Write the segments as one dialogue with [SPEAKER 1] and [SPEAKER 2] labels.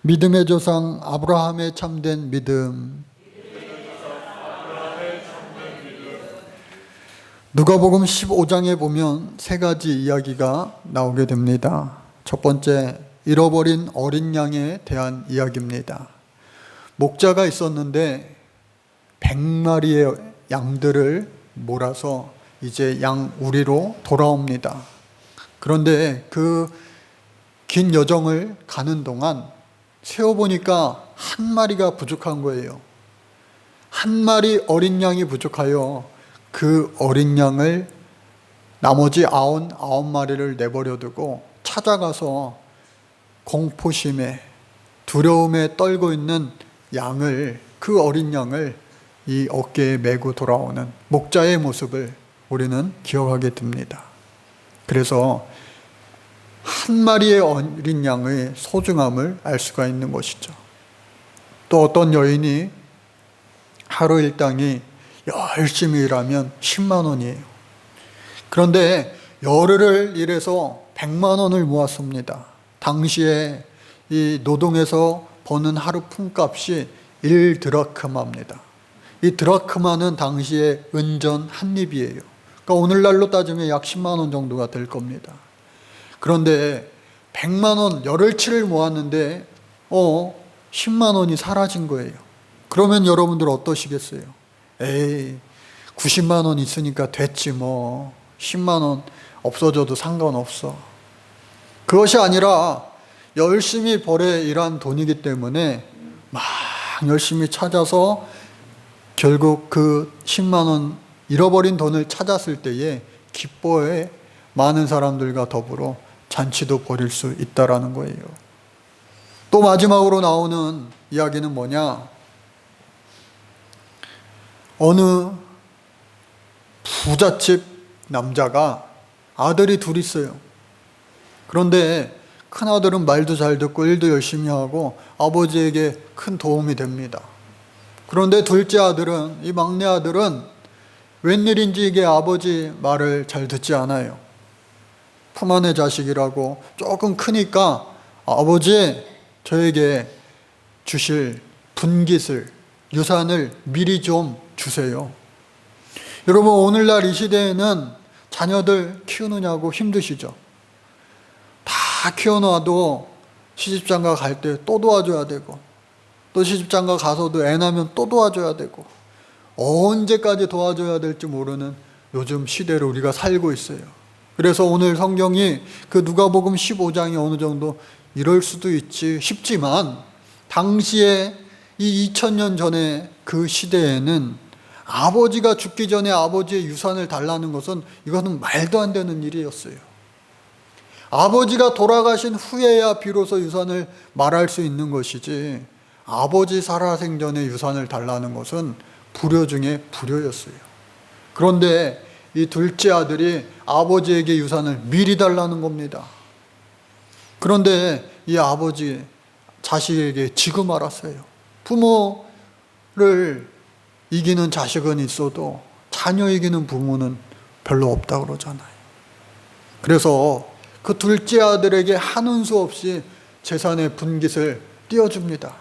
[SPEAKER 1] 믿음의 조상 아브라함의 참된 믿음. 누가복음 15장에 보면 세 가지 이야기가 나오게 됩니다. 첫 번째, 잃어버린 어린 양에 대한 이야기입니다. 목자가 있었는데 100마리의 양들을 몰아서 이제 양 우리로 돌아옵니다. 그런데 그 긴 여정을 가는 동안 세어보니까 한 마리가 부족한 거예요. 한 마리 어린 양이 부족하여 그 어린 양을 나머지 99마리를 내버려 두고 찾아가서 공포심에 두려움에 떨고 있는 양을, 그 어린 양을 이 어깨에 메고 돌아오는 목자의 모습을 우리는 기억하게 됩니다. 그래서 한 마리의 어린 양의 소중함을 알 수가 있는 것이죠. 또 어떤 여인이 하루 일당이 열심히 일하면 10만 원이에요. 그런데 열흘을 일해서 100만 원을 모았습니다. 당시에 이 노동에서 버는 하루 품값이 1드라크마입니다. 이 드라크마는 당시에 은전 한 립이에요. 그러니까 오늘날로 따지면 약 10만 원 정도가 될 겁니다. 그런데 100만 원 열흘치를 모았는데 10만 원이 사라진 거예요. 그러면 여러분들 어떠시겠어요? 에이, 90만 원 있으니까 됐지 뭐. 10만 원 없어져도 상관없어. 그것이 아니라 열심히 벌에 일한 돈이기 때문에 막 열심히 찾아서 결국 그 10만 원 잃어버린 돈을 찾았을 때에 기뻐해 많은 사람들과 더불어 잔치도 벌일 수 있다라는 거예요. 또 마지막으로 나오는 이야기는 뭐냐? 어느 부잣집 남자가 아들이 둘 있어요. 그런데 큰아들은 말도 잘 듣고 일도 열심히 하고 아버지에게 큰 도움이 됩니다. 그런데 둘째 아들은, 이 막내 아들은 웬일인지 이게 아버지 말을 잘 듣지 않아요. 품 안의 자식이라고 조금 크니까 아버지 저에게 주실 분깃을, 유산을 미리 좀 주세요. 여러분, 오늘날 이 시대에는 자녀들 키우느냐고 힘드시죠? 다 키워놔도 시집장가 갈 때 또 도와줘야 되고, 또 시집장가 가서도 애 낳으면 또 도와줘야 되고, 언제까지 도와줘야 될지 모르는 요즘 시대로 우리가 살고 있어요. 그래서 오늘 성경이 그 누가복음 15장이 어느 정도 이럴 수도 있지 싶지만, 당시에 이 2000년 전에 그 시대에는 아버지가 죽기 전에 아버지의 유산을 달라는 것은 이거는 말도 안 되는 일이었어요. 아버지가 돌아가신 후에야 비로소 유산을 말할 수 있는 것이지, 아버지 살아생전에 유산을 달라는 것은 불효 중에 불효였어요. 그런데 이 둘째 아들이 아버지에게 유산을 미리 달라는 겁니다. 그런데 이 아버지 자식에게 지고 말았어요. 부모를 이기는 자식은 있어도 자녀 이기는 부모는 별로 없다 그러잖아요. 그래서 그 둘째 아들에게 하는 수 없이 재산의 분깃을 띄워줍니다.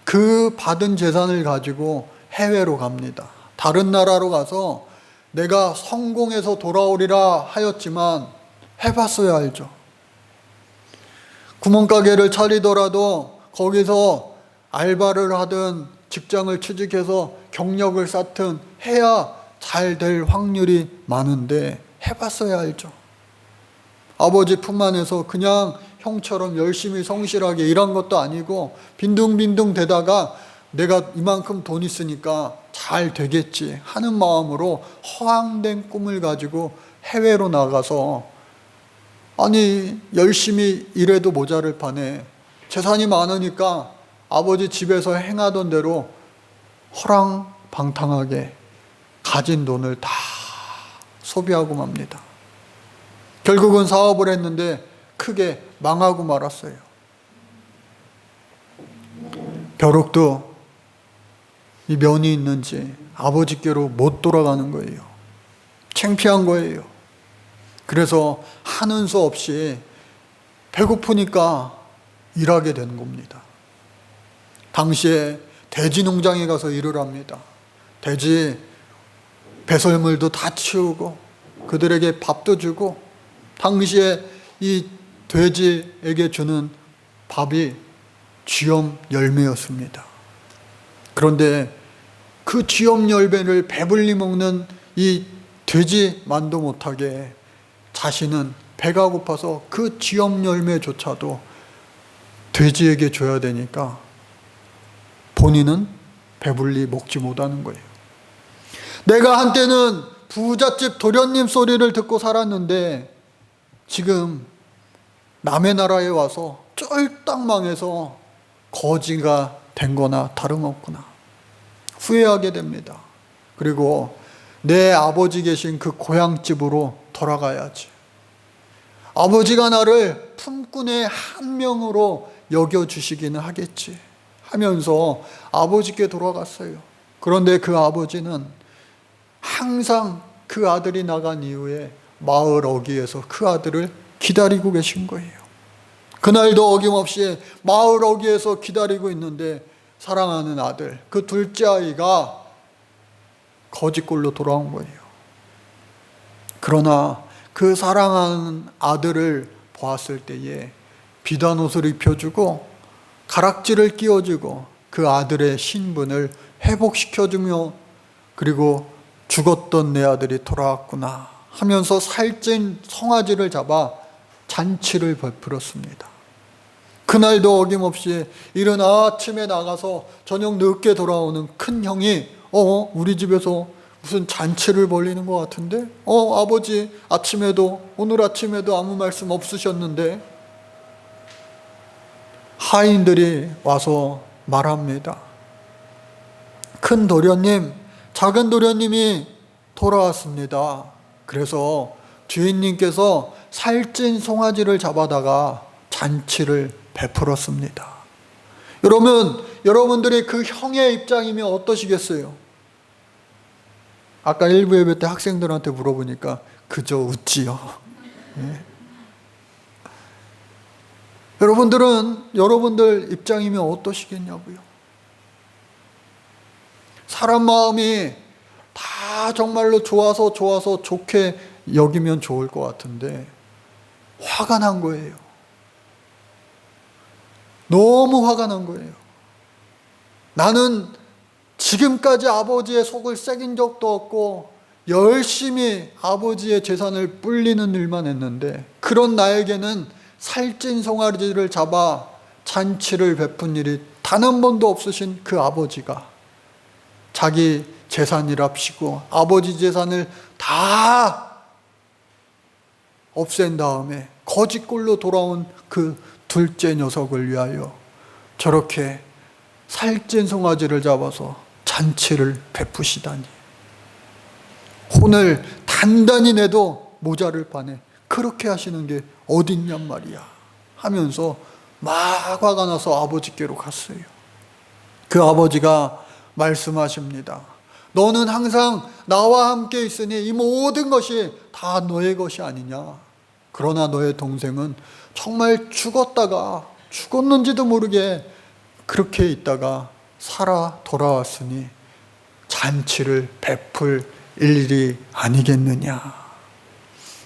[SPEAKER 1] 그 받은 재산을 가지고 해외로 갑니다. 다른 나라로 가서 내가 성공해서 돌아오리라 하였지만 해봤어야 알죠. 구멍가게를 차리더라도 거기서 알바를 하든 직장을 취직해서 경력을 쌓든 해야 잘 될 확률이 많은데 해봤어야 알죠. 아버지 품 안에서 그냥 형처럼 열심히 성실하게 일한 것도 아니고 빈둥빈둥 대다가 내가 이만큼 돈 있으니까 잘 되겠지 하는 마음으로 허황된 꿈을 가지고 해외로 나가서, 아니 열심히 일해도 모자를 판에 재산이 많으니까 아버지 집에서 행하던 대로 허랑방탕하게 가진 돈을 다 소비하고 맙니다. 결국은 사업을 했는데 크게 망하고 말았어요. 벼룩도 이 면이 있는지 아버지께로 못 돌아가는 거예요. 창피한 거예요. 그래서 하는 수 없이 배고프니까 일하게 되는 겁니다. 당시에 돼지 농장에 가서 일을 합니다. 돼지 배설물도 다 치우고 그들에게 밥도 주고, 당시에 이 돼지에게 주는 밥이 쥐엄 열매였습니다. 그런데 그 쥐엄 열매를 배불리 먹는 이 돼지만도 못하게 자신은 배가 고파서 그 쥐엄 열매조차도 돼지에게 줘야 되니까 본인은 배불리 먹지 못하는 거예요. 내가 한때는 부잣집 도련님 소리를 듣고 살았는데 지금 남의 나라에 와서 쫄딱 망해서 거지가 된 거나 다름없구나 후회하게 됩니다. 그리고 내 아버지 계신 그 고향집으로 돌아가야지. 아버지가 나를 품꾼의 한 명으로 여겨주시기는 하겠지 하면서 아버지께 돌아갔어요. 그런데 그 아버지는 항상 그 아들이 나간 이후에 마을 어귀에서 그 아들을 기다리고 계신 거예요. 그날도 어김없이 마을 어귀에서 기다리고 있는데 사랑하는 아들, 그 둘째 아이가 거지꼴로 돌아온 거예요. 그러나 그 사랑하는 아들을 보았을 때에 비단 옷을 입혀주고 가락지를 끼워주고 그 아들의 신분을 회복시켜주며, 그리고 죽었던 내 아들이 돌아왔구나 하면서 살찐 송아지를 잡아 잔치를 베풀었습니다. 그날도 어김없이 이른 아침에 나가서 저녁 늦게 돌아오는 큰 형이 우리 집에서 무슨 잔치를 벌리는 것 같은데 아버지 오늘 아침에도 아무 말씀 없으셨는데, 하인들이 와서 말합니다. 큰 도련님, 작은 도련님이 돌아왔습니다. 그래서 주인님께서 살찐 송아지를 잡아다가 잔치를 베풀었습니다. 여러분들이 그 형의 입장이면 어떠시겠어요? 아까 1부 예배 때 학생들한테 물어보니까 그저 웃지요. 예. 여러분들 입장이면 어떠시겠냐고요? 사람 마음이 다 정말로 좋아서 좋게 여기면 좋을 것 같은데 화가 난 거예요. 너무 화가 난 거예요. 나는 지금까지 아버지의 속을 새긴 적도 없고 열심히 아버지의 재산을 불리는 일만 했는데, 그런 나에게는 살찐 송아지를 잡아 잔치를 베푼 일이 단 한 번도 없으신 그 아버지가 자기 재산이랍시고 아버지 재산을 다 없앤 다음에 거지꼴로 돌아온 그 둘째 녀석을 위하여 저렇게 살찐 송아지를 잡아서 잔치를 베푸시다니, 혼을 단단히 내도 모자를 파네 그렇게 하시는 게 어딨냔 말이야 하면서 막 화가 나서 아버지께로 갔어요. 그 아버지가 말씀하십니다. 너는 항상 나와 함께 있으니 이 모든 것이 다 너의 것이 아니냐. 그러나 너의 동생은 정말 죽었는지도 모르게 그렇게 있다가 살아 돌아왔으니 잔치를 베풀 일일이 아니겠느냐.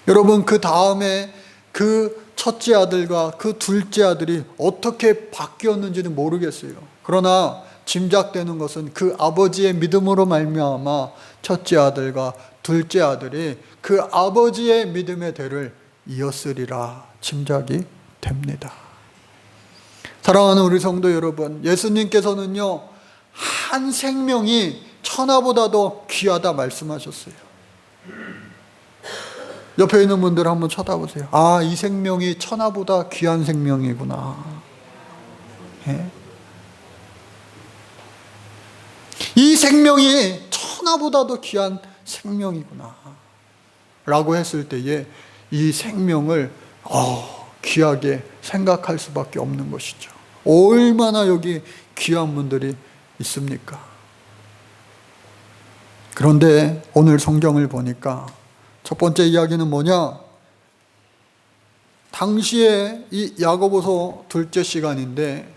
[SPEAKER 1] 여러분, 그 다음에 그 첫째 아들과 그 둘째 아들이 어떻게 바뀌었는지는 모르겠어요. 그러나 짐작되는 것은 그 아버지의 믿음으로 말미암아 첫째 아들과 둘째 아들이 그 아버지의 믿음의 대를 이었으리라 짐작이 됩니다. 사랑하는 우리 성도 여러분, 예수님께서는요 한 생명이 천하보다도 귀하다 말씀하셨어요. 옆에 있는 분들 한번 쳐다보세요. 아, 이 생명이 천하보다 귀한 생명이구나. 예? 이 생명이 천하보다도 귀한 생명이구나 라고 했을 때에 이 생명을 귀하게 생각할 수밖에 없는 것이죠. 얼마나 여기 귀한 분들이 있습니까? 그런데 오늘 성경을 보니까 첫 번째 이야기는 뭐냐? 당시에 이 야고보서 둘째 시간인데,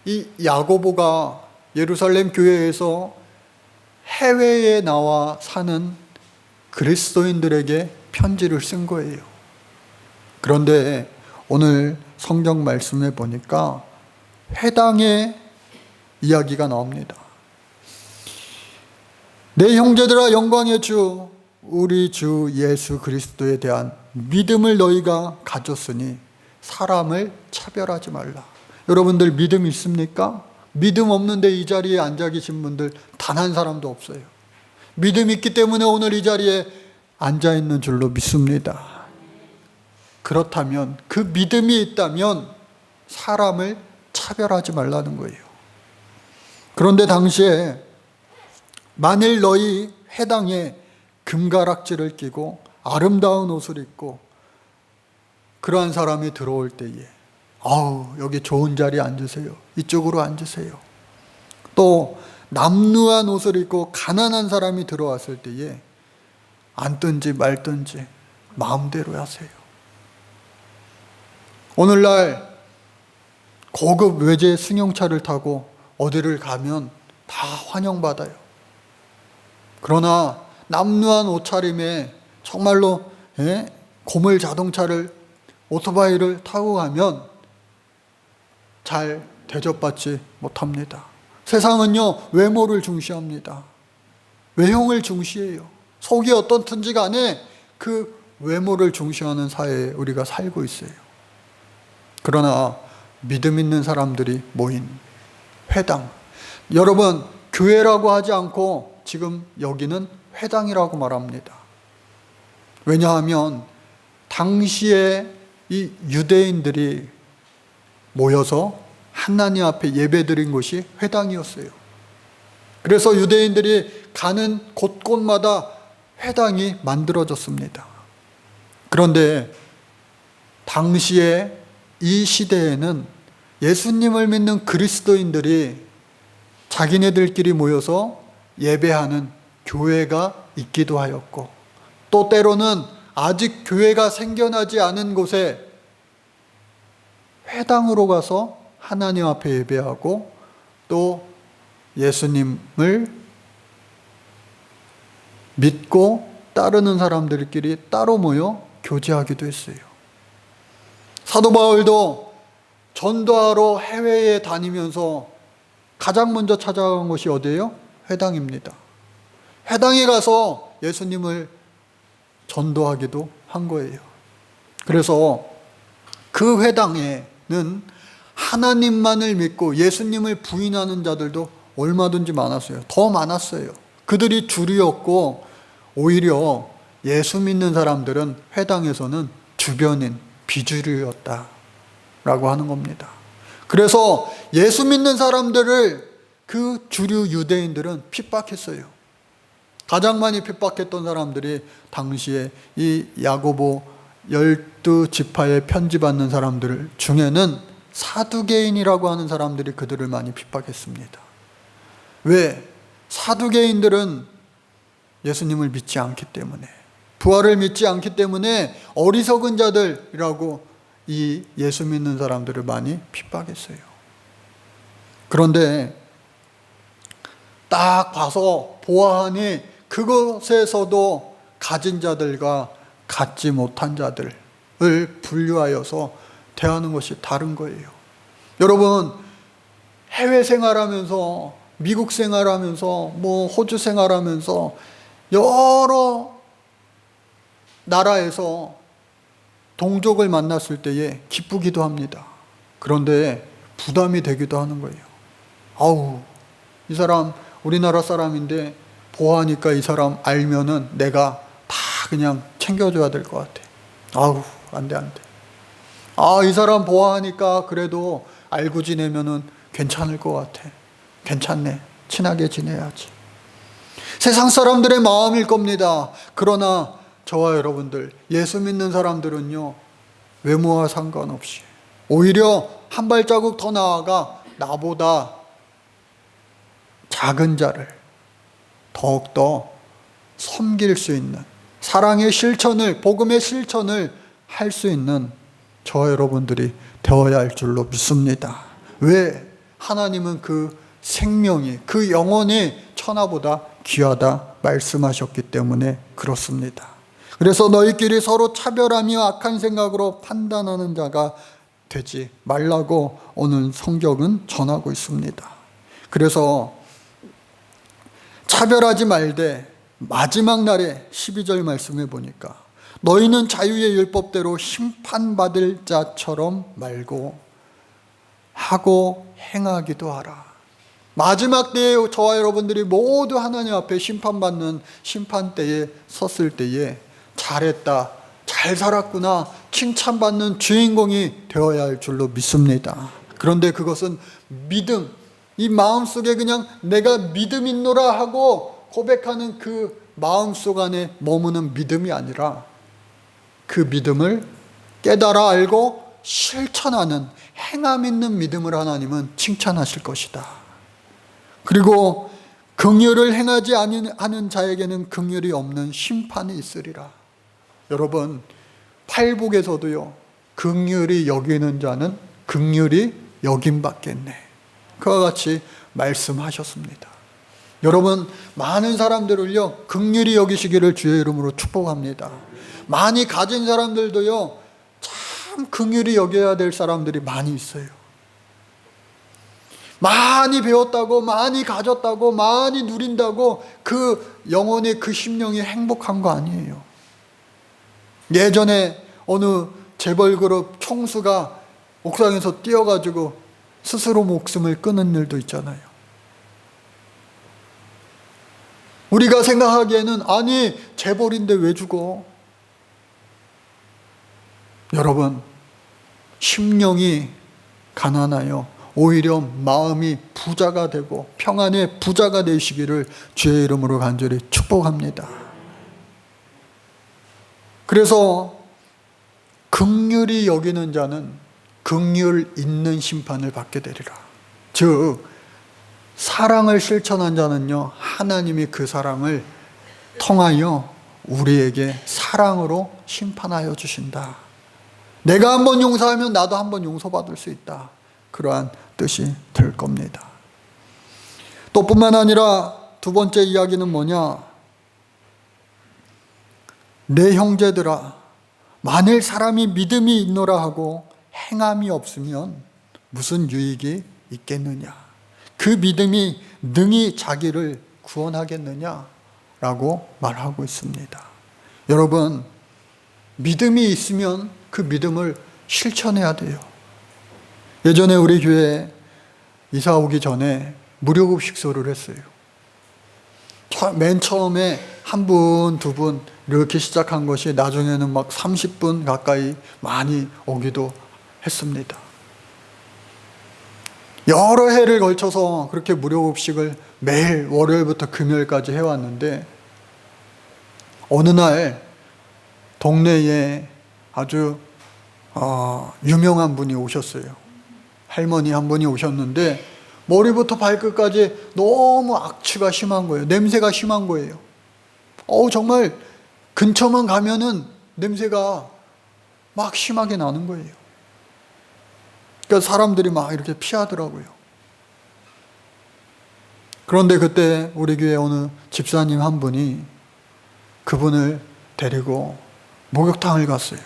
[SPEAKER 1] 이 야고보가 예루살렘 교회에서 해외에 나와 사는 그리스도인들에게 편지를 쓴 거예요. 그런데 오늘 성경 말씀에 보니까 회당의 이야기가 나옵니다. 내 형제들아, 영광의 주 우리 주 예수 그리스도에 대한 믿음을 너희가 가졌으니 사람을 차별하지 말라. 여러분들 믿음 있습니까? 믿음 없는데 이 자리에 앉아 계신 분들 단 한 사람도 없어요. 믿음 있기 때문에 오늘 이 자리에 앉아 있는 줄로 믿습니다. 그렇다면, 그 믿음이 있다면 사람을 차별하지 말라는 거예요. 그런데 당시에 만일 너희 회당에 금가락지를 끼고 아름다운 옷을 입고 그러한 사람이 들어올 때에, 아우, 여기 좋은 자리에 앉으세요, 이쪽으로 앉으세요. 또 남루한 옷을 입고 가난한 사람이 들어왔을 때에 앉든지 말든지 마음대로 하세요. 오늘날 고급 외제 승용차를 타고 어디를 가면 다 환영받아요. 그러나 남루한 옷차림에 정말로 고물 자동차를, 오토바이를 타고 가면 잘 대접받지 못합니다. 세상은요, 외모를 중시합니다. 외형을 중시해요. 속이 어떻든지 간에 그 외모를 중시하는 사회에 우리가 살고 있어요. 그러나 믿음 있는 사람들이 모인 회당, 여러분, 교회라고 하지 않고 지금 여기는 회당이라고 말합니다. 왜냐하면 당시에 이 유대인들이 모여서 하나님 앞에 예배드린 곳이 회당이었어요. 그래서 유대인들이 가는 곳곳마다 회당이 만들어졌습니다. 그런데 당시에 이 시대에는 예수님을 믿는 그리스도인들이 자기네들끼리 모여서 예배하는 교회가 있기도 하였고, 또 때로는 아직 교회가 생겨나지 않은 곳에 회당으로 가서 하나님 앞에 예배하고 또 예수님을 믿고 따르는 사람들끼리 따로 모여 교제하기도 했어요. 사도 바울도 전도하러 해외에 다니면서 가장 먼저 찾아간 곳이 어디예요? 회당입니다. 회당에 가서 예수님을 전도하기도 한 거예요. 그래서 그 회당에는 하나님만을 믿고 예수님을 부인하는 자들도 얼마든지 많았어요. 더 많았어요. 그들이 주류였고, 오히려 예수 믿는 사람들은 회당에서는 주변인, 비주류였다라고 하는 겁니다. 그래서 예수 믿는 사람들을 그 주류 유대인들은 핍박했어요. 가장 많이 핍박했던 사람들이 당시에 이 야고보 12지파에 편지받는 사람들 중에는 사두개인이라고 하는 사람들이 그들을 많이 핍박했습니다. 왜? 사두개인들은 예수님을 믿지 않기 때문에, 부활을 믿지 않기 때문에 어리석은 자들이라고 이 예수 믿는 사람들을 많이 핍박했어요. 그런데 딱 봐서 보아하니 그것에서도 가진 자들과 갖지 못한 자들을 분류하여서 대하는 것이 다른 거예요. 여러분, 해외 생활하면서, 미국 생활하면서, 호주 생활하면서 여러 나라에서 동족을 만났을 때에 기쁘기도 합니다. 그런데 부담이 되기도 하는 거예요. 아우, 이 사람 우리나라 사람인데 보아하니까 이 사람 알면은 내가 다 그냥 챙겨줘야 될 것 같아. 아우, 안 돼. 아, 이 사람 보아하니까 그래도 알고 지내면은 괜찮을 것 같아. 괜찮네. 친하게 지내야지. 세상 사람들의 마음일 겁니다. 그러나 저와 여러분들, 예수 믿는 사람들은요, 외모와 상관없이 오히려 한 발자국 더 나아가 나보다 작은 자를 더욱더 섬길 수 있는, 사랑의 실천을, 복음의 실천을 할 수 있는 저와 여러분들이 되어야 할 줄로 믿습니다. 왜? 하나님은 그 생명이, 그 영혼이 천하보다 귀하다 말씀하셨기 때문에 그렇습니다. 그래서 너희끼리 서로 차별하며 악한 생각으로 판단하는 자가 되지 말라고 오늘 성경은 전하고 있습니다. 그래서 차별하지 말되 마지막 날에 12절 말씀해 보니까 너희는 자유의 율법대로 심판받을 자처럼 말고 하고 행하기도 하라. 마지막 때에 저와 여러분들이 모두 하나님 앞에 심판받는 심판대에 섰을 때에 잘했다, 잘 살았구나 칭찬받는 주인공이 되어야 할 줄로 믿습니다. 그런데 그것은 믿음, 이 마음속에 그냥 내가 믿음 있노라 하고 고백하는 그 마음속 안에 머무는 믿음이 아니라 그 믿음을 깨달아 알고 실천하는 행함 있는 믿음을 하나님은 칭찬하실 것이다. 그리고 긍휼을 행하지 않은 자에게는 긍휼이 없는 심판이 있으리라. 여러분, 팔복에서도요, 긍휼히 여기는 자는 긍휼히 여김받겠네, 그와 같이 말씀하셨습니다. 여러분, 많은 사람들을요 긍휼히 여기시기를 주의 이름으로 축복합니다. 많이 가진 사람들도요 참 긍휼히 여겨야 될 사람들이 많이 있어요. 많이 배웠다고, 많이 가졌다고, 많이 누린다고 그 영혼의 그 심령이 행복한 거 아니에요. 예전에 어느 재벌그룹 총수가 옥상에서 뛰어가지고 스스로 목숨을 끊은 일도 있잖아요. 우리가 생각하기에는 아니 재벌인데 왜 죽어? 여러분, 심령이 가난하여 오히려 마음이 부자가 되고 평안의 부자가 되시기를 주의 이름으로 간절히 축복합니다. 그래서 긍휼히 여기는 자는 긍휼 있는 심판을 받게 되리라. 즉 사랑을 실천한 자는요 하나님이 그 사랑을 통하여 우리에게 사랑으로 심판하여 주신다. 내가 한번 용서하면 나도 한번 용서받을 수 있다. 그러한 뜻이 될 겁니다. 또 뿐만 아니라 두 번째 이야기는 뭐냐? 내 형제들아, 만일 사람이 믿음이 있노라 하고 행함이 없으면 무슨 유익이 있겠느냐? 그 믿음이 능히 자기를 구원하겠느냐라고 말하고 있습니다. 여러분, 믿음이 있으면 그 믿음을 실천해야 돼요. 예전에 우리 교회에 이사 오기 전에 무료급식소를 했어요. 맨 처음에 한 분, 두 분 이렇게 시작한 것이 나중에는 막 30분 가까이 많이 오기도 했습니다. 여러 해를 걸쳐서 그렇게 무료급식을 매일 월요일부터 금요일까지 해왔는데 어느 날 동네에 아주 유명한 분이 오셨어요. 할머니 한 분이 오셨는데 머리부터 발끝까지 너무 악취가 심한 거예요. 냄새가 심한 거예요. 정말 근처만 가면은 냄새가 막 심하게 나는 거예요. 그러니까 사람들이 막 이렇게 피하더라고요. 그런데 그때 우리 교회 어느 집사님 한 분이 그분을 데리고 목욕탕을 갔어요.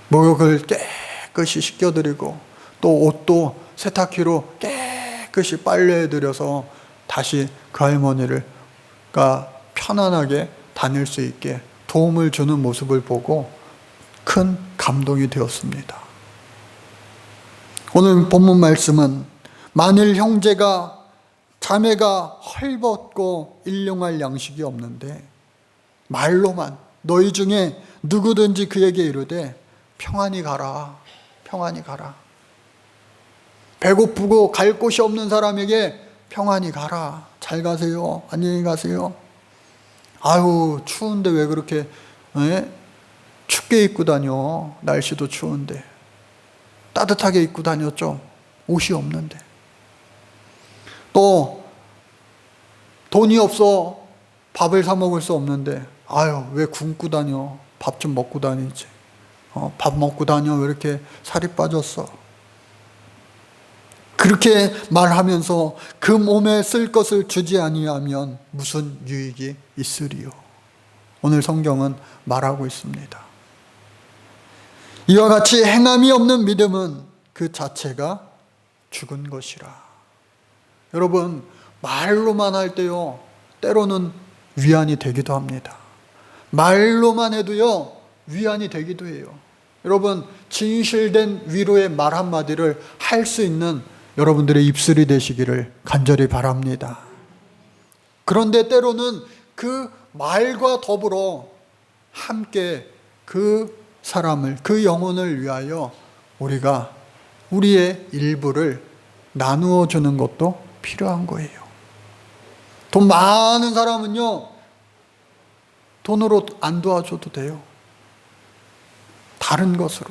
[SPEAKER 1] 목욕을 깨끗이 씻겨드리고 또 옷도 세탁기로 깨끗이 빨래해드려서 다시 그 할머니가 편안하게 다닐 수 있게 도움을 주는 모습을 보고 큰 감동이 되었습니다. 오늘 본문 말씀은 만일 형제가 자매가 헐벗고 일용할 양식이 없는데 말로만 너희 중에 누구든지 그에게 이르되 평안히 가라, 평안히 가라. 배고프고 갈 곳이 없는 사람에게 평안히 가라, 잘 가세요, 안녕히 가세요. 아유 추운데 왜 그렇게 춥게 입고 다녀? 날씨도 추운데 따뜻하게 입고 다녀. 좀 옷이 없는데. 또 돈이 없어 밥을 사 먹을 수 없는데 아유 왜 굶고 다녀? 밥 좀 먹고 다니지. 밥 먹고 다녀. 왜 이렇게 살이 빠졌어? 그렇게 말하면서 그 몸에 쓸 것을 주지 아니하면 무슨 유익이 있으리요? 오늘 성경은 말하고 있습니다. 이와 같이 행함이 없는 믿음은 그 자체가 죽은 것이라. 여러분, 말로만 할 때요, 때로는 위안이 되기도 합니다. 말로만 해도요, 위안이 되기도 해요. 여러분, 진실된 위로의 말 한마디를 할 수 있는 여러분들의 입술이 되시기를 간절히 바랍니다. 그런데 때로는 그 말과 더불어 함께 그 사람을, 그 영혼을 위하여 우리가 우리의 일부를 나누어 주는 것도 필요한 거예요. 돈 많은 사람은요, 돈으로 안 도와줘도 돼요. 다른 것으로.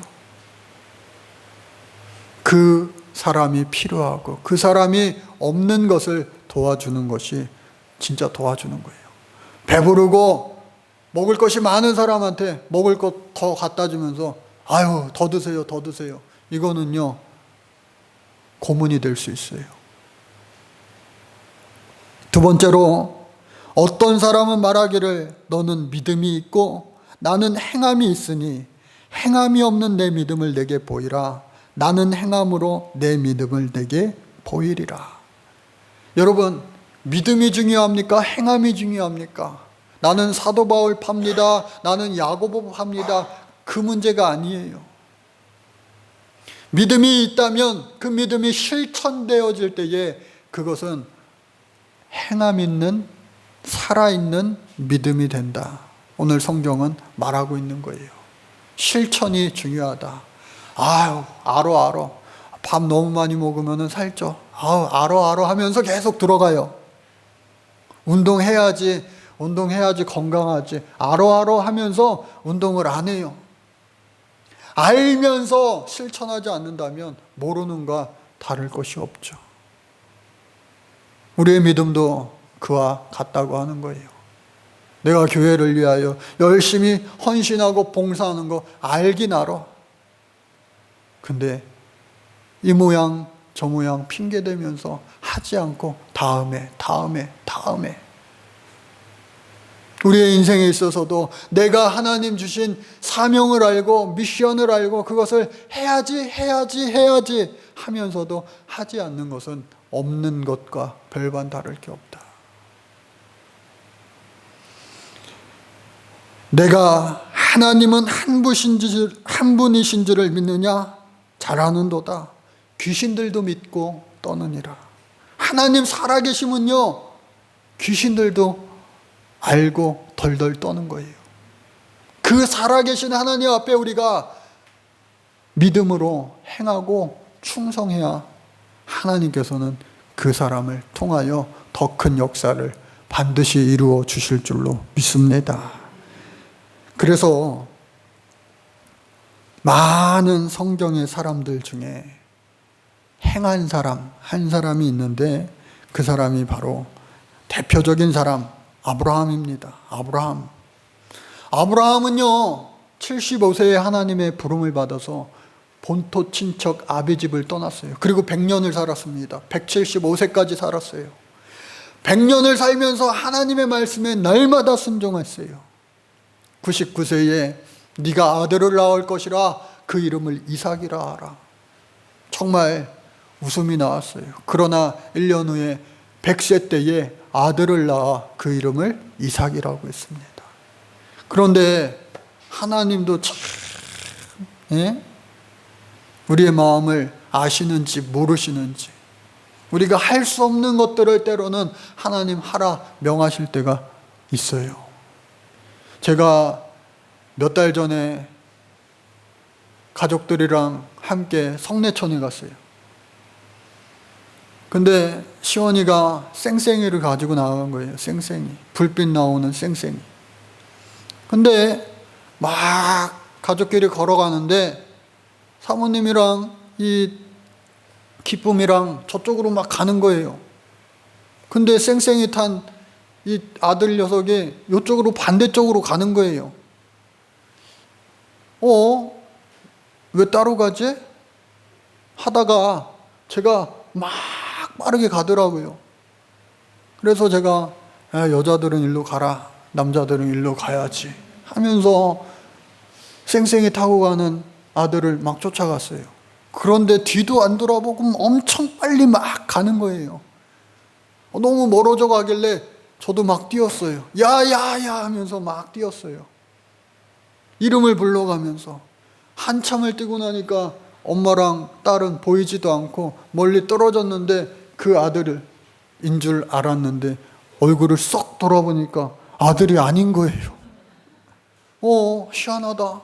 [SPEAKER 1] 그 사람이 필요하고 그 사람이 없는 것을 도와주는 것이 진짜 도와주는 거예요. 배부르고 먹을 것이 많은 사람한테 먹을 것 더 갖다 주면서 아유, 더 드세요, 더 드세요. 이거는요, 고문이 될 수 있어요. 두 번째로, 어떤 사람은 말하기를 너는 믿음이 있고 나는 행함이 있으니 행함이 없는 내 믿음을 내게 보이라. 나는 행함으로 내 믿음을 내게 보이리라. 여러분, 믿음이 중요합니까? 행함이 중요합니까? 나는 사도 바울 팝니다. 나는 야고보 팝니다. 그 문제가 아니에요. 믿음이 있다면 그 믿음이 실천되어질 때에 그것은 행함 있는, 살아있는 믿음이 된다. 오늘 성경은 말하고 있는 거예요. 실천이 중요하다. 아유, 알어. 밥 너무 많이 먹으면 살쪄. 아유, 알어 하면서 계속 들어가요. 운동해야지 건강하지. 알어 하면서 운동을 안 해요. 알면서 실천하지 않는다면 모르는가 다를 것이 없죠. 우리의 믿음도 그와 같다고 하는 거예요. 내가 교회를 위하여 열심히 헌신하고 봉사하는 거 알긴 알아. 근데 이 모양 저 모양 핑계대면서 하지 않고 다음에 우리의 인생에 있어서도 내가 하나님 주신 사명을 알고 미션을 알고 그것을 해야지 하면서도 하지 않는 것은 없는 것과 별반 다를 게 없다. 내가 하나님은 한 분이신지를 믿느냐? 잘하는도다. 귀신들도 믿고 떠느니라. 하나님 살아계심은요, 귀신들도 알고 덜덜 떠는 거예요. 그 살아계신 하나님 앞에 우리가 믿음으로 행하고 충성해야 하나님께서는 그 사람을 통하여 더 큰 역사를 반드시 이루어 주실 줄로 믿습니다. 그래서 많은 성경의 사람들 중에 행한 사람, 한 사람이 있는데 그 사람이 바로 대표적인 사람 아브라함입니다. 아브라함은요 75세에 하나님의 부름을 받아서 본토 친척 아비 집을 떠났어요. 그리고 100년을 살았습니다. 175세까지 살았어요. 100년을 살면서 하나님의 말씀에 날마다 순종했어요. 99세에 네가 아들을 낳을 것이라 그 이름을 이삭이라 하라. 정말 웃음이 나왔어요. 그러나 1년 후에 100세 때에 아들을 낳아 그 이름을 이삭이라고 했습니다. 그런데 하나님도 참 우리의 마음을 아시는지 모르시는지, 우리가 할 수 없는 것들을 때로는 하나님 하라 명하실 때가 있어요. 제가 몇 달 전에 가족들이랑 함께 성내천에 갔어요. 근데 시원이가 쌩쌩이를 가지고 나간 거예요. 쌩쌩이. 불빛 나오는 쌩쌩이. 근데 막 가족끼리 걸어가는데 사모님이랑 이 기쁨이랑 저쪽으로 막 가는 거예요. 근데 쌩쌩이 탄 이 아들 녀석이 이쪽으로 반대쪽으로 가는 거예요. 왜 따로 가지? 하다가 제가 막 빠르게 가더라고요. 그래서 제가 여자들은 일로 가라, 남자들은 일로 가야지 하면서 쌩쌩이 타고 가는 아들을 막 쫓아갔어요. 그런데 뒤도 안 돌아보고 엄청 빨리 막 가는 거예요. 너무 멀어져 가길래 저도 막 뛰었어요. 야야야 하면서 막 뛰었어요. 이름을 불러가면서. 한참을 뛰고 나니까 엄마랑 딸은 보이지도 않고 멀리 떨어졌는데 그 아들인 줄 알았는데 얼굴을 쏙 돌아보니까 아들이 아닌 거예요. 희한하다.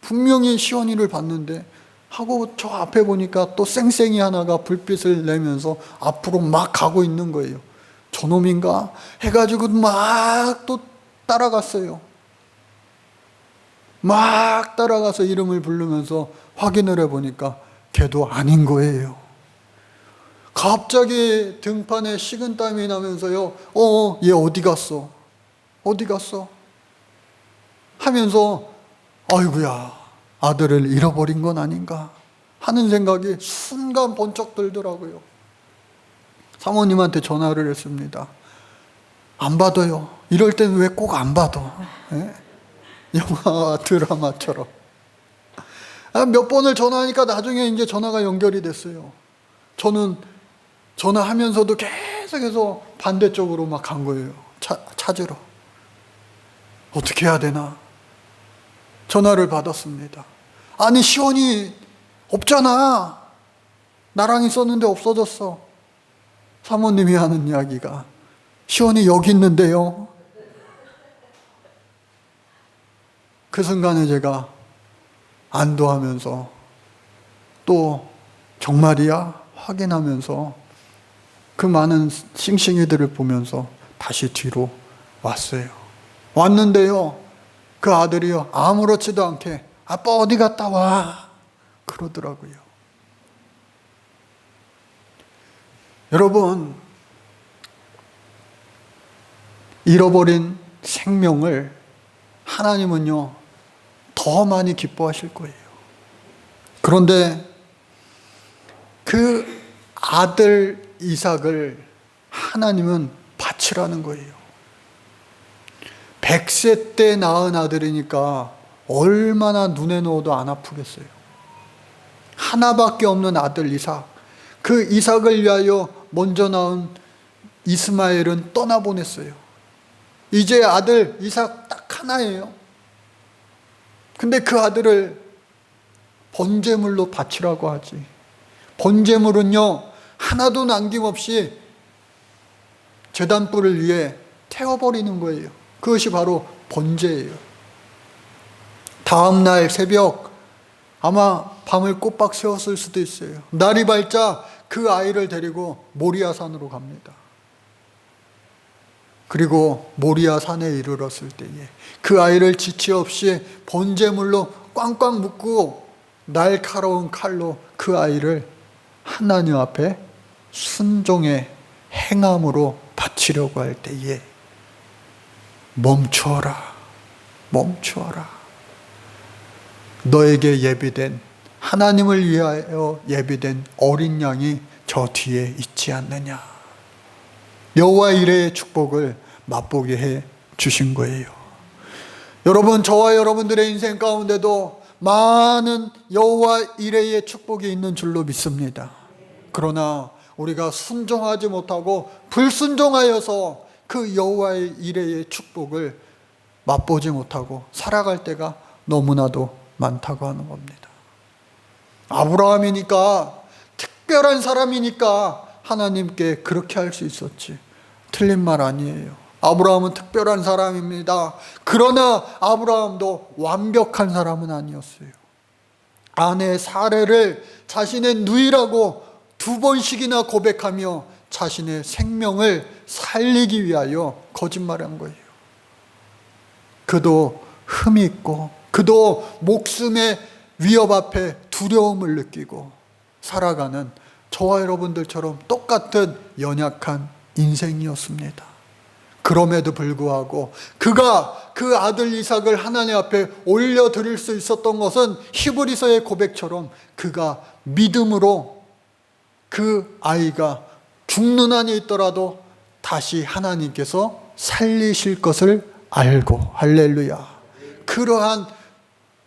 [SPEAKER 1] 분명히 시원이를 봤는데 하고 저 앞에 보니까 또 쌩쌩이 하나가 불빛을 내면서 앞으로 막 가고 있는 거예요. 저놈인가 해가지고 막 또 따라갔어요. 막 따라가서 이름을 부르면서 확인을 해보니까 걔도 아닌 거예요. 갑자기 등판에 식은땀이 나면서요. 얘 어디 갔어? 어디 갔어? 하면서 아이고야, 아들을 잃어버린 건 아닌가 하는 생각이 순간 번쩍 들더라고요. 사모님한테 전화를 했습니다. 안 받아요. 이럴 때는 왜 꼭 안 받아? 영화 드라마처럼. 몇 번을 전화하니까 나중에 이제 전화가 연결이 됐어요. 저는 전화하면서도 계속해서 반대쪽으로 막 간 거예요. 찾으러. 어떻게 해야 되나? 전화를 받았습니다. 아니, 시원이 없잖아. 나랑 있었는데 없어졌어. 사모님이 하는 이야기가 시원이 여기 있는데요. 그 순간에 제가 안도하면서 또 정말이야 확인하면서 그 많은 싱싱이들을 보면서 다시 뒤로 왔어요. 왔는데요, 그 아들이요 아무렇지도 않게 아빠 어디 갔다 와 그러더라고요. 여러분, 잃어버린 생명을 하나님은요 더 많이 기뻐하실 거예요. 그런데 그 아들 이삭을 하나님은 바치라는 거예요. 100세 때 낳은 아들이니까 얼마나 눈에 넣어도 안 아프겠어요. 하나밖에 없는 아들 이삭, 그 이삭을 위하여 먼저 낳은 이스마엘은 떠나보냈어요. 이제 아들 이삭 딱 하나예요. 근데 그 아들을 번제물로 바치라고 하지. 번제물은요 하나도 남김없이 제단불을 위해 태워버리는 거예요. 그것이 바로 번제예요. 다음날 새벽, 아마 밤을 꼬박 새웠을 수도 있어요. 날이 밝자 그 아이를 데리고 모리아 산으로 갑니다. 그리고 모리아 산에 이르렀을 때에 그 아이를 지체 없이 번제물로 꽝꽝 묶고 날카로운 칼로 그 아이를 하나님 앞에 순종의 행함으로 바치려고 할 때에 멈추어라, 멈추어라. 너에게 예비된, 하나님을 위하여 예비된 어린 양이 저 뒤에 있지 않느냐. 여호와 이레의 축복을 맛보게 해 주신 거예요. 여러분, 저와 여러분들의 인생 가운데도 많은 여호와 이레의 축복이 있는 줄로 믿습니다. 그러나 우리가 순종하지 못하고 불순종하여서 그 여호와의 이레의 축복을 맛보지 못하고 살아갈 때가 너무나도 많다고 하는 겁니다. 아브라함이니까, 특별한 사람이니까 하나님께 그렇게 할 수 있었지. 틀린 말 아니에요. 아브라함은 특별한 사람입니다. 그러나 아브라함도 완벽한 사람은 아니었어요. 아내 사레를 자신의 누이라고 2번씩이나 고백하며 자신의 생명을 살리기 위하여 거짓말한 거예요. 그도 흠이 있고, 그도 목숨의 위협 앞에 두려움을 느끼고 살아가는 저와 여러분들처럼 똑같은 연약한 인생이었습니다. 그럼에도 불구하고 그가 그 아들 이삭을 하나님 앞에 올려드릴 수 있었던 것은 히브리서의 고백처럼 그가 믿음으로 그 아이가 죽는 한이 있더라도 다시 하나님께서 살리실 것을 알고, 할렐루야, 그러한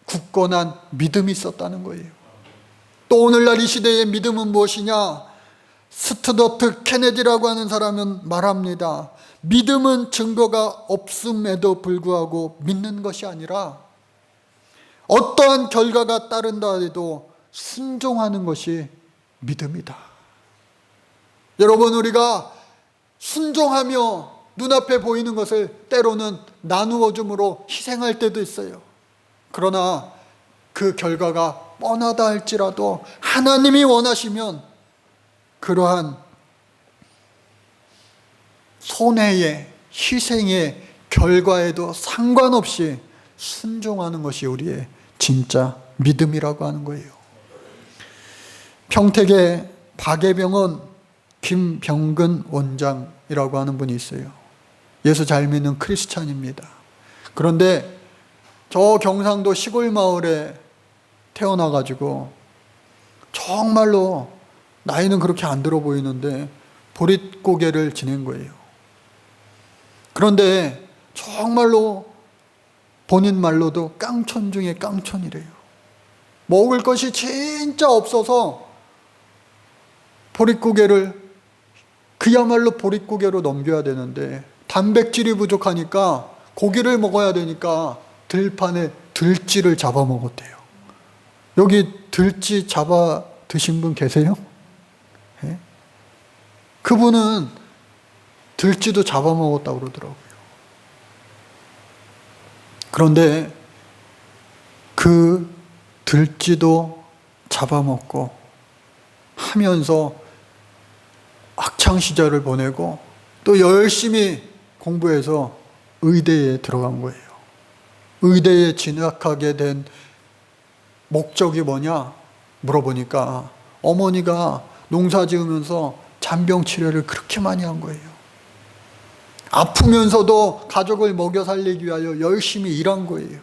[SPEAKER 1] 굳건한 믿음이 있었다는 거예요. 또 오늘날 이 시대의 믿음은 무엇이냐? 스튜어트 케네디라고 하는 사람은 말합니다. 믿음은 증거가 없음에도 불구하고 믿는 것이 아니라 어떠한 결과가 따른다 해도 순종하는 것이 믿음이다. 여러분, 우리가 순종하며 눈앞에 보이는 것을 때로는 나누어 줌으로 희생할 때도 있어요. 그러나 그 결과가 뻔하다 할지라도 하나님이 원하시면 그러한 손해의, 희생의 결과에도 상관없이 순종하는 것이 우리의 진짜 믿음이라고 하는 거예요. 평택의 박예병원 김병근 원장이라고 하는 분이 있어요. 예수 잘 믿는 크리스찬입니다. 그런데 저 경상도 시골 마을에 태어나가지고 정말로 나이는 그렇게 안 들어 보이는데 보릿고개를 지낸 거예요. 그런데 정말로 본인 말로도 깡촌 중에 깡촌이래요. 먹을 것이 진짜 없어서 보릿고개를 그야말로 보릿고개로 넘겨야 되는데 단백질이 부족하니까 고기를 먹어야 되니까 들판에 들쥐를 잡아먹었대요. 여기 들쥐 잡아 드신 분 계세요? 네? 그분은 들쥐도 잡아먹었다고 그러더라고요. 그런데 그 들쥐도 잡아먹고 하면서 학창시절을 보내고 또 열심히 공부해서 의대에 들어간 거예요. 의대에 진학하게 된 목적이 뭐냐 물어보니까 어머니가 농사 지으면서 잔병 치료를 그렇게 많이 한 거예요. 아프면서도 가족을 먹여 살리기 위하여 열심히 일한 거예요.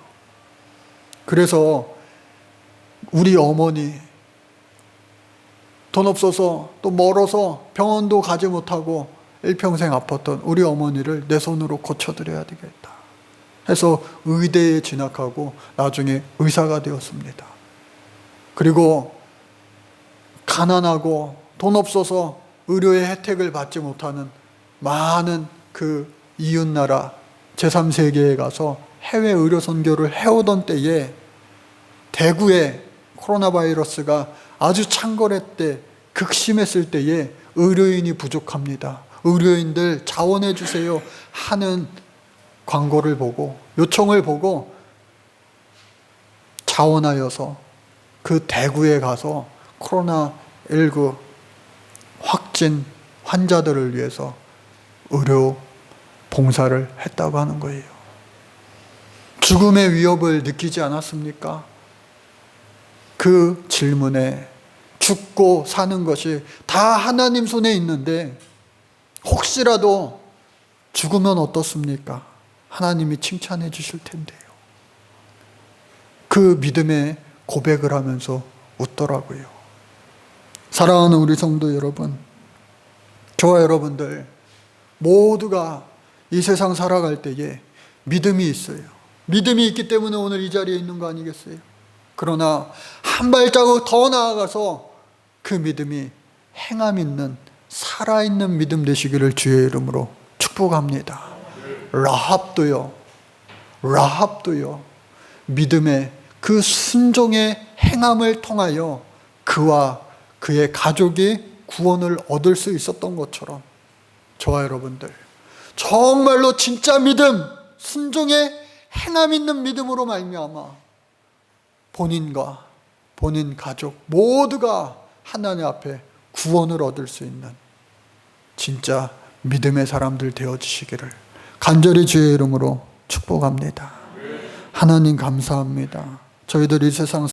[SPEAKER 1] 그래서 우리 어머니 돈 없어서 또 멀어서 병원도 가지 못하고 일평생 아팠던 우리 어머니를 내 손으로 고쳐드려야 되겠다 해서 의대에 진학하고 나중에 의사가 되었습니다. 그리고 가난하고 돈 없어서 의료의 혜택을 받지 못하는 많은 그 이웃나라 제3세계에 가서 해외 의료 선교를 해오던 때에 대구에 코로나 바이러스가 아주 창궐했대, 극심했을 때에 의료인이 부족합니다. 의료인들 자원해 주세요 하는 광고를 보고 요청을 보고 자원하여서 그 대구에 가서 코로나19 확진 환자들을 위해서 의료 봉사를 했다고 하는 거예요. 죽음의 위협을 느끼지 않았습니까? 그 질문에 죽고 사는 것이 다 하나님 손에 있는데 혹시라도 죽으면 어떻습니까? 하나님이 칭찬해 주실 텐데요. 그 믿음의 고백을 하면서 웃더라고요. 사랑하는 우리 성도 여러분, 저와 여러분들 모두가 이 세상 살아갈 때에 믿음이 있어요. 믿음이 있기 때문에 오늘 이 자리에 있는 거 아니겠어요? 그러나 한 발자국 더 나아가서 그 믿음이 행함 있는 살아있는 믿음 되시기를 주의 이름으로 축복합니다. 라합도요 믿음의 그 순종의 행함을 통하여 그와 그의 가족이 구원을 얻을 수 있었던 것처럼 저와 여러분들 정말로 진짜 믿음, 순종의 행함 있는 믿음으로 말미암아 본인과 본인 가족 모두가 하나님 앞에 구원을 얻을 수 있는 진짜 믿음의 사람들 되어주시기를 간절히 주의 이름으로 축복합니다. 하나님 감사합니다. 저희들이 세상